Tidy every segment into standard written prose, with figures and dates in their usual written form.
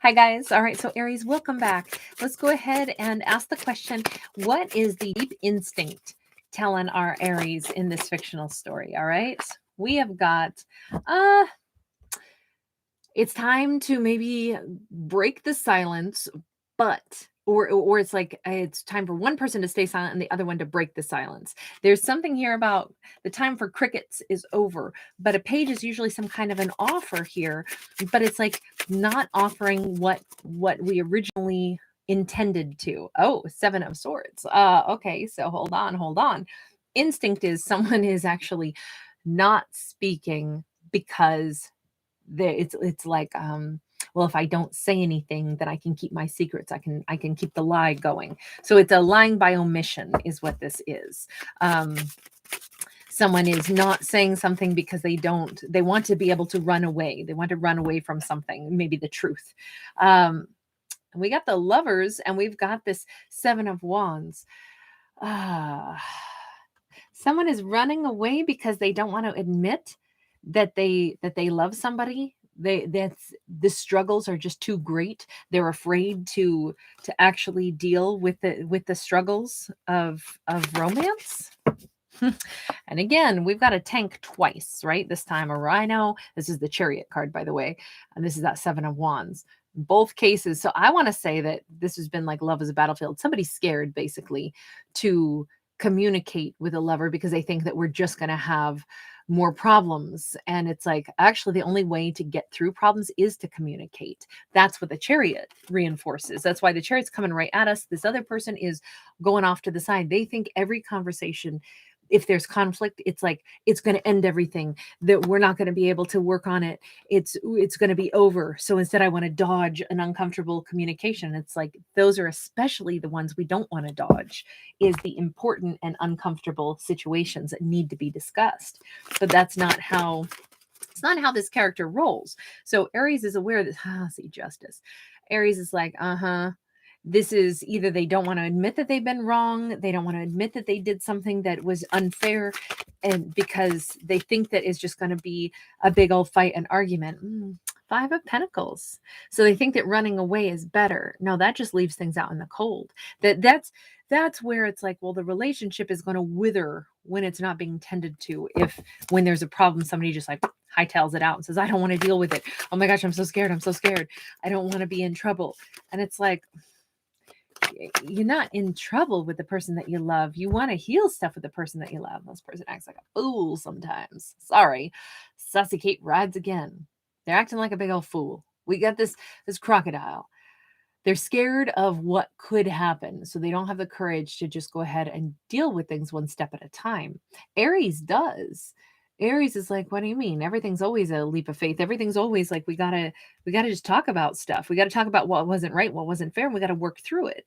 Hi, guys. All right. So, Aries, welcome back. Let's go ahead and ask the question, what is the deep instinct telling our Aries in this fictional story? All right. We have got, it's time to maybe break the silence, but or it's like it's time for one person to stay silent and the other one to break the silence. There's something here about the time for crickets is over, but a page is usually some kind of an offer here, but it's like not offering what we originally intended to. Oh, 7 of Swords. Okay, so hold on. Instinct is someone is actually not speaking because it's like well, if I don't say anything, then I can keep my secrets. I can keep the lie going. So it's a lying by omission is what this is. Someone is not saying something because they want to be able to run away. They want to run away from something, maybe the truth. We got the Lovers, and we've got this 7 of Wands. Someone is running away because they don't want to admit that they love somebody. That's the struggles are just too great. They're afraid to actually deal with the struggles of romance. And again, we've got a tank twice, right? This time a Rhino. This is the Chariot card, by the way, and this is that 7 of Wands. In both cases, so I want to say that this has been like love is a battlefield. Somebody's scared, basically, to communicate with a lover because they think that we're just going to have more problems. And it's like, actually, the only way to get through problems is to communicate. That's what the Chariot reinforces. That's why the Chariot's coming right at us. This other person is going off to the side. They think every conversation, if there's conflict, it's like it's going to end everything, that we're not going to be able to work on it. It's going to be over. So instead, I want to dodge an uncomfortable communication. It's like those are especially the ones we don't want to dodge, is the important and uncomfortable situations that need to be discussed. But that's not how it's not how this character rolls. So Aries is aware that see justice. Aries is like, this is either they don't want to admit that they've been wrong, they don't want to admit that they did something that was unfair, and because they think that is just going to be a big old fight and argument. 5 of Pentacles. So they think that running away is better. No, that just leaves things out in the cold. That's where it's like, well, the relationship is going to wither when it's not being tended to. If when there's a problem, somebody just like hightails it out and says, I don't want to deal with it. Oh my gosh, I'm so scared. I'm so scared. I don't want to be in trouble. And it's like, you're not in trouble with the person that you love. You want to heal stuff with the person that you love. This person acts like a fool sometimes. Sorry. Sassy Kate rides again. They're acting like a big old fool. We got this crocodile. They're scared of what could happen. So they don't have the courage to just go ahead and deal with things one step at a time. Aries does. Aries is like, what do you mean? Everything's always a leap of faith. Everything's always like, we gotta just talk about stuff. We gotta talk about what wasn't right, what wasn't fair, and we gotta work through it.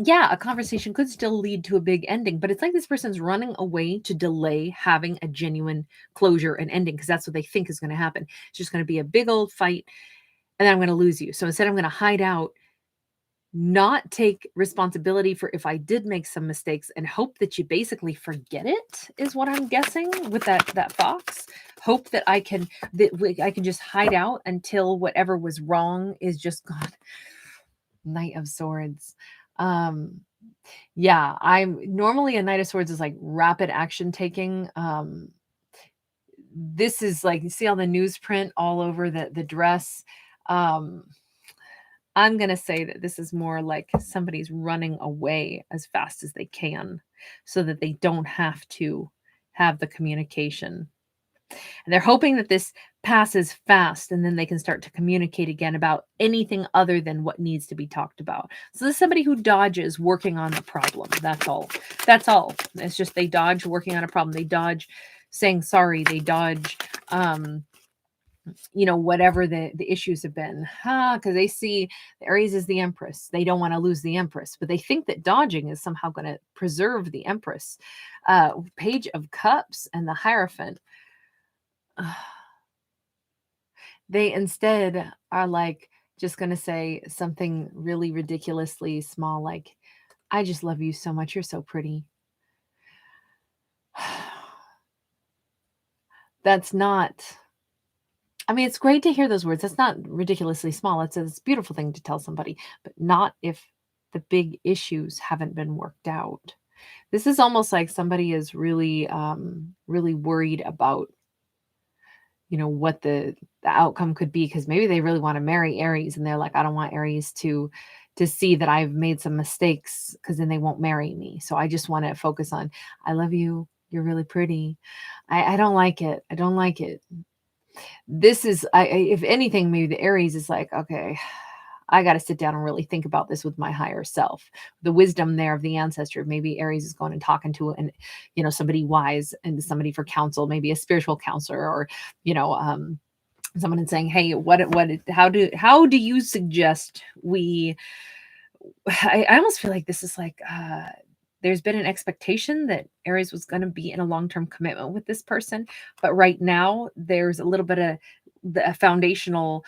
Yeah, a conversation could still lead to a big ending, but it's like this person's running away to delay having a genuine closure and ending because that's what they think is going to happen. It's just going to be a big old fight, and then I'm going to lose you. So instead, I'm going to hide out, not take responsibility for if I did make some mistakes, and hope that you basically forget it, is what I'm guessing with that fox. Hope that I can just hide out until whatever was wrong is just gone. Knight of Swords. Yeah, I'm normally a Knight of Swords is like rapid action taking. This is like, you see all the newsprint all over the dress. I'm going to say that this is more like somebody's running away as fast as they can so that they don't have to have the communication. And they're hoping that this passes fast and then they can start to communicate again about anything other than what needs to be talked about. So this is somebody who dodges working on the problem. That's all. That's all. It's just they dodge working on a problem. They dodge saying sorry. They dodge whatever the issues have been, because they see the Aries is the Empress. They don't want to lose the Empress, but they think that dodging is somehow going to preserve the Empress. Page of Cups and the Hierophant. They instead are like just going to say something really ridiculously small, like, I just love you so much. You're so pretty. That's not I mean, it's great to hear those words. That's not ridiculously small. It's a beautiful thing to tell somebody, but not if the big issues haven't been worked out. This is almost like somebody is really, really worried about, what the outcome could be, because maybe they really want to marry Aries and they're like, I don't want Aries to see that I've made some mistakes, because then they won't marry me. So I just want to focus on, I love you. You're really pretty. I don't like it. I don't like it. This is, if anything, maybe the Aries is like, okay, I got to sit down and really think about this with my higher self. The wisdom there of the ancestor. Maybe Aries is going and talking to somebody wise and somebody for counsel, maybe a spiritual counselor, or, someone and saying, hey, how do you suggest we, I almost feel like this is like, there's been an expectation that Aries was going to be in a long-term commitment with this person, but right now there's a little bit of the foundational,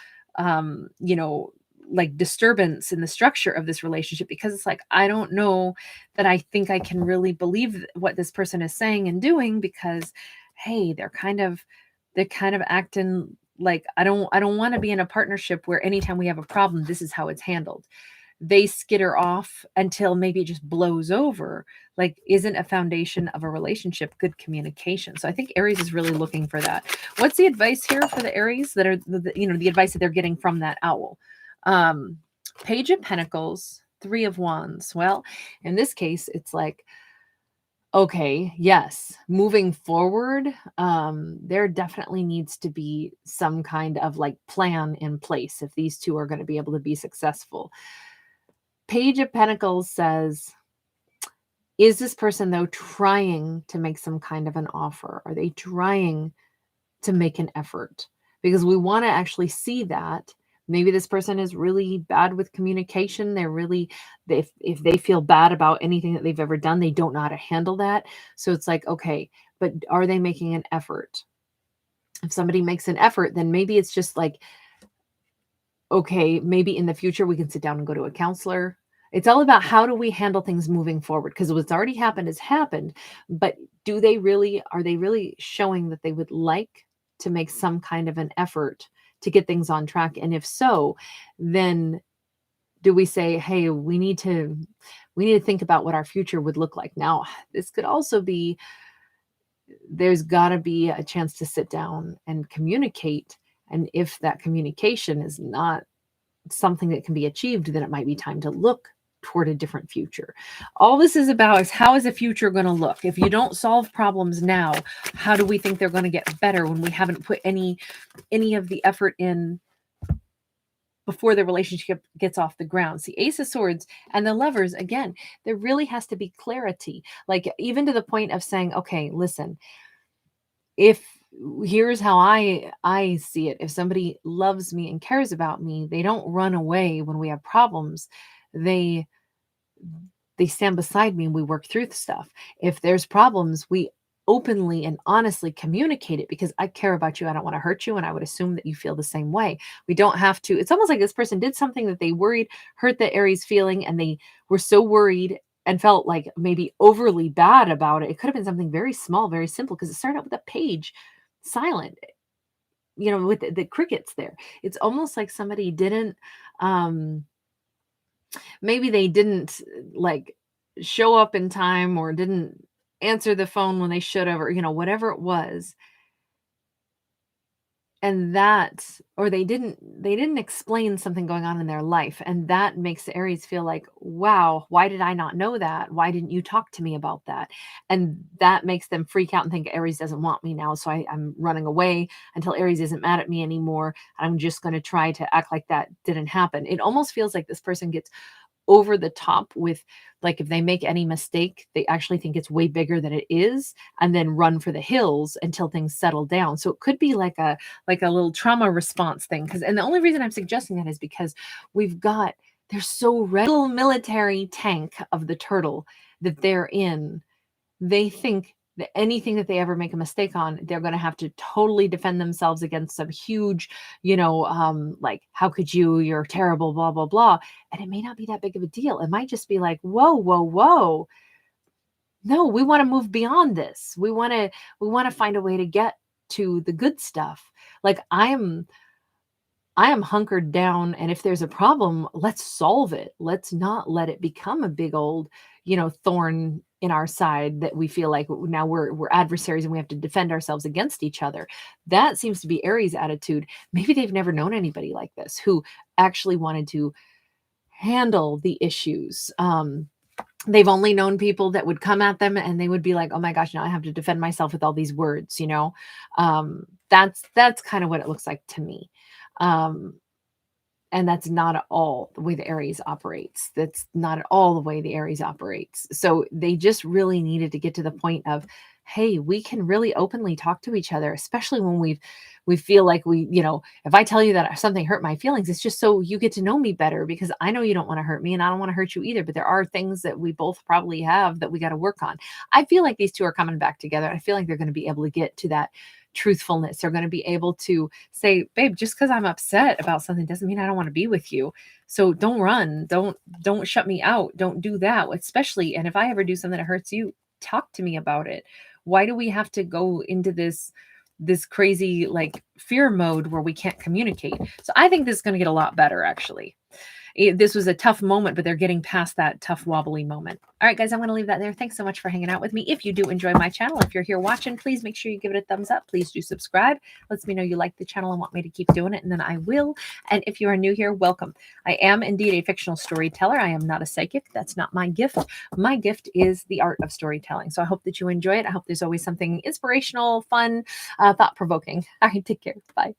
like disturbance in the structure of this relationship, because it's like, I don't know that I think I can really believe what this person is saying and doing, because, hey, they're kind of acting like, I don't want to be in a partnership where anytime we have a problem, this is how it's handled. They skitter off until maybe it just blows over. Like, isn't a foundation of a relationship good communication? So I think Aries is really looking for that. What's the advice here for the Aries that are the advice that they're getting from that owl? Page of Pentacles, Three of Wands. Well, in this case, it's like, okay, yes, moving forward, there definitely needs to be some kind of like plan in place if these two are going to be able to be successful. Page of Pentacles says, is this person, though, trying to make some kind of an offer? Are they trying to make an effort? Because we want to actually see that. Maybe this person is really bad with communication. If they feel bad about anything that they've ever done, they don't know how to handle that. So it's like, okay, but are they making an effort? If somebody makes an effort, then maybe it's just like, okay, maybe in the future we can sit down and go to a counselor. It's all about how do we handle things moving forward, because what's already happened has happened. But are they really showing that they would like to make some kind of an effort to get things on track? And if so, then do we say, hey, we need to think about what our future would look like? Now, this could also be, there's got to be a chance to sit down and communicate. And if that communication is not something that can be achieved, then it might be time to look toward a different future. All this is about is, how is the future going to look? If you don't solve problems now, how do we think they're going to get better when we haven't put any of the effort in before the relationship gets off the ground? See, Ace of Swords and the Lovers, again, there really has to be clarity, like even to the point of saying, okay, listen, here's how I see it. If somebody loves me and cares about me, they don't run away when we have problems. They stand beside me and we work through the stuff. If there's problems, we openly and honestly communicate it, because I care about you. I don't want to hurt you. And I would assume that you feel the same way. We don't have to. It's almost like this person did something that they worried hurt the Aries feeling, and they were so worried and felt like maybe overly bad about it. It could have been something very small, very simple, because it started out with a page silent, with the crickets there. It's almost like somebody didn't, maybe they didn't like show up in time, or didn't answer the phone when they should have, or whatever it was. And or they didn't explain something going on in their life, and that makes the Aries feel like, wow, why did I not know that? Why didn't you talk to me about that? And that makes them freak out and think Aries doesn't want me now, so I'm running away until Aries isn't mad at me anymore, and I'm just going to try to act like that didn't happen. It almost feels like this person gets over the top with, like, if they make any mistake, they actually think it's way bigger than it is, and then run for the hills until things settle down. So it could be like a little trauma response thing. And the only reason I'm suggesting that is because they're so ready. Little military tank of the turtle that they're in. They think that anything that they ever make a mistake on, they're going to have to totally defend themselves against some huge, like, how could you're terrible, blah, blah, blah. And it may not be that big of a deal. It might just be like, whoa, whoa, whoa. No, we want to move beyond this. We want to find a way to get to the good stuff. Like I am hunkered down, and if there's a problem, let's solve it. Let's not let it become a big old, thorn in our side that we feel like now we're adversaries and we have to defend ourselves against each other. That seems to be Aries' attitude. Maybe they've never known anybody like this who actually wanted to handle the issues. They've only known people that would come at them and they would be like, oh my gosh, now I have to defend myself with all these words. That's kind of what it looks like to me. Um, and that's not at all the way the Aries operates. That's not at all the way the Aries operates. So they just really needed to get to the point of, hey, we can really openly talk to each other, especially when we feel like if I tell you that something hurt my feelings, it's just so you get to know me better, because I know you don't want to hurt me and I don't want to hurt you either. But there are things that we both probably have that we got to work on. I feel like these two are coming back together. I feel like they're going to be able to get to that truthfulness. They're going to be able to say, babe, just because I'm upset about something doesn't mean I don't want to be with you. So don't run. Don't shut me out. Don't do that. Especially, and if I ever do something that hurts you, talk to me about it. Why do we have to go into this crazy like fear mode where we can't communicate? So I think this is going to get a lot better, actually. This was a tough moment, but they're getting past that tough, wobbly moment. All right, guys, I'm going to leave that there. Thanks so much for hanging out with me. If you do enjoy my channel, if you're here watching, please make sure you give it a thumbs up. Please do subscribe. Lets me know you like the channel and want me to keep doing it, and then I will. And if you are new here, welcome. I am indeed a fictional storyteller. I am not a psychic. That's not my gift. My gift is the art of storytelling. So I hope that you enjoy it. I hope there's always something inspirational, fun, thought-provoking. All right, take care. Bye.